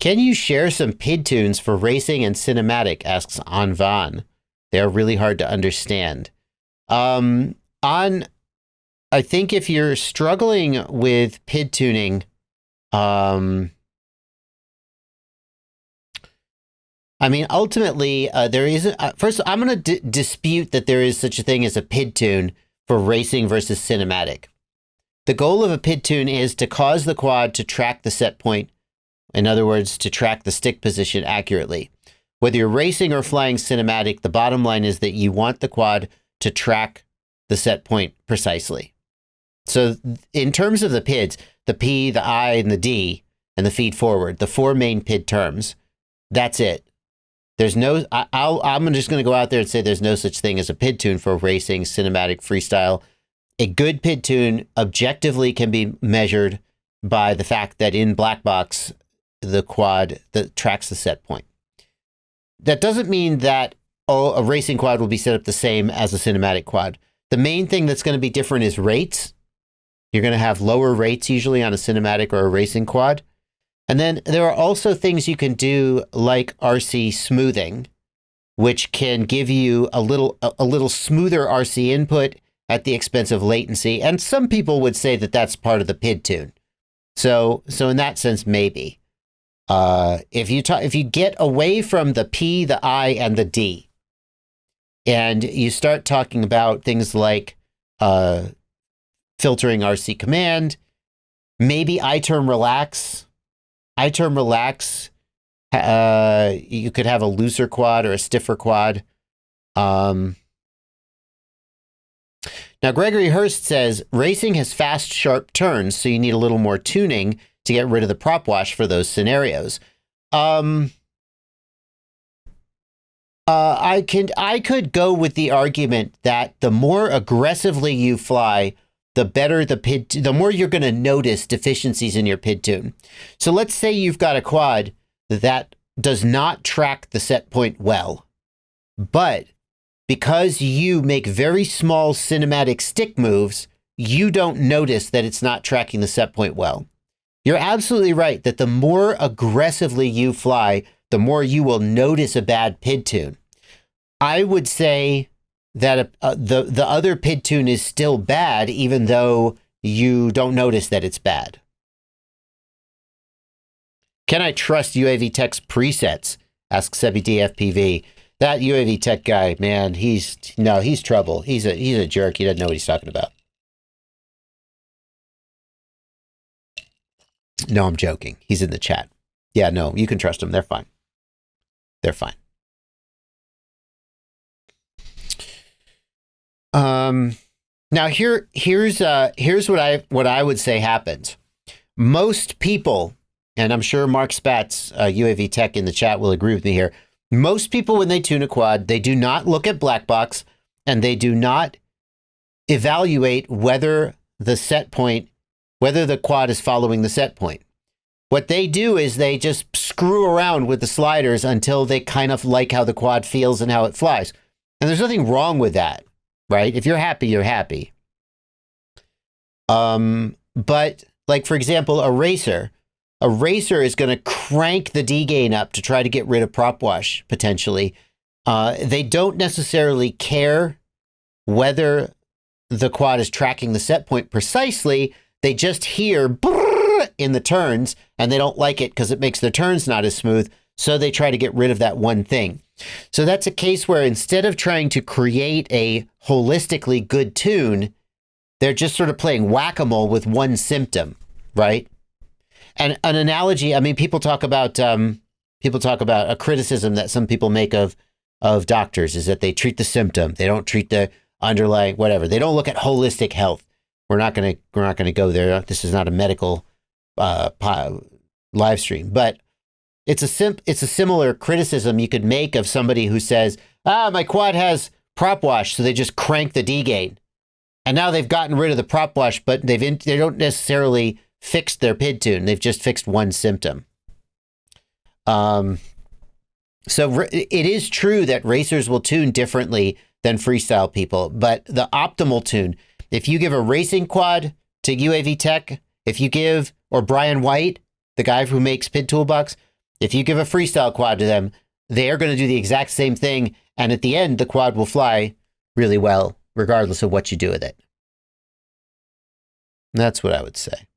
Can you share some PID tunes for racing and cinematic? Asks Anvan. They are really hard to understand. I think if you're struggling with PID tuning, I mean, ultimately, there isn't. First, I'm going to dispute that there is such a thing as a PID tune for racing versus cinematic. The goal of a PID tune is to cause the quad to track the set point. In other words, to track the stick position accurately. Whether you're racing or flying cinematic, the bottom line is that you want the quad to track the set point precisely. So in terms of the PIDs, the P, the I, and the D, and the feed forward, the four main PID terms, that's it. There's no, I'm just going to go out there and say there's no such thing as a PID tune for racing, cinematic, freestyle. A good PID tune objectively can be measured by the fact that in black box, the quad that tracks the set point. That doesn't mean that a racing quad will be set up the same as a cinematic quad. The main thing that's going to be different is rates. You're going to have lower rates usually on a cinematic or a racing quad. And then there are also things you can do like RC smoothing, which can give you a little smoother RC input at the expense of latency. And some people would say that that's part of the PID tune. So in that sense, maybe. If you get away from the P, the I, and the D, and you start talking about things like filtering RC command, maybe iTerm relax. iTerm relax, you could have a looser quad or a stiffer quad. Now, Gregory Hurst says, racing has fast, sharp turns, so you need a little more tuning to get rid of the prop wash for those scenarios. I could go with the argument that the more aggressively you fly, the better the more you're going to notice deficiencies in your PID tune. So let's say you've got a quad that does not track the set point well, but because you make very small cinematic stick moves, you don't notice that it's not tracking the set point well. You're absolutely right that the more aggressively you fly, the more you will notice a bad PID tune. I would say that the other PID tune is still bad, even though you don't notice that it's bad. Can I trust UAV Tech's presets? Asks Sebi DFPV. That UAV Tech guy, man, he's trouble. He's a jerk. He doesn't know what he's talking about. No, I'm joking. He's in the chat. Yeah, no, you can trust them. They're fine. They're fine. Now here's what I would say happens. Most people, and I'm sure Mark Spatz, UAV Tech in the chat will agree with me here. Most people, when they tune a quad, they do not look at black box and they do not evaluate whether the quad is following the set point. What they do is they just screw around with the sliders until they kind of like how the quad feels and how it flies. And there's nothing wrong with that, right? If you're happy, you're happy. But like, for example, a racer is going to crank the D gain up to try to get rid of prop wash, potentially. They don't necessarily care whether the quad is tracking the set point precisely. They just hear brrr in the turns, and they don't like it because it makes their turns not as smooth, so they try to get rid of that one thing. So that's a case where instead of trying to create a holistically good tune, they're just sort of playing whack-a-mole with one symptom, right? And an analogy, I mean, people talk about a criticism that some people make of doctors is that they treat the symptom. They don't treat the underlying whatever. They don't look at holistic health. We're not going to go there. This is not a medical live stream, but it's a similar criticism you could make of somebody who says, my quad has prop wash, so they just crank the D gain. And now they've gotten rid of the prop wash, but they don't necessarily fix their PID tune. They've just fixed one symptom. So it is true that racers will tune differently than freestyle people, but the optimal tune, if you give a racing quad to UAV Tech, or Brian White, the guy who makes PID Toolbox, If you give a freestyle quad to them, they are going to do the exact same thing. And at the end, the quad will fly really well, regardless of what you do with it. That's what I would say.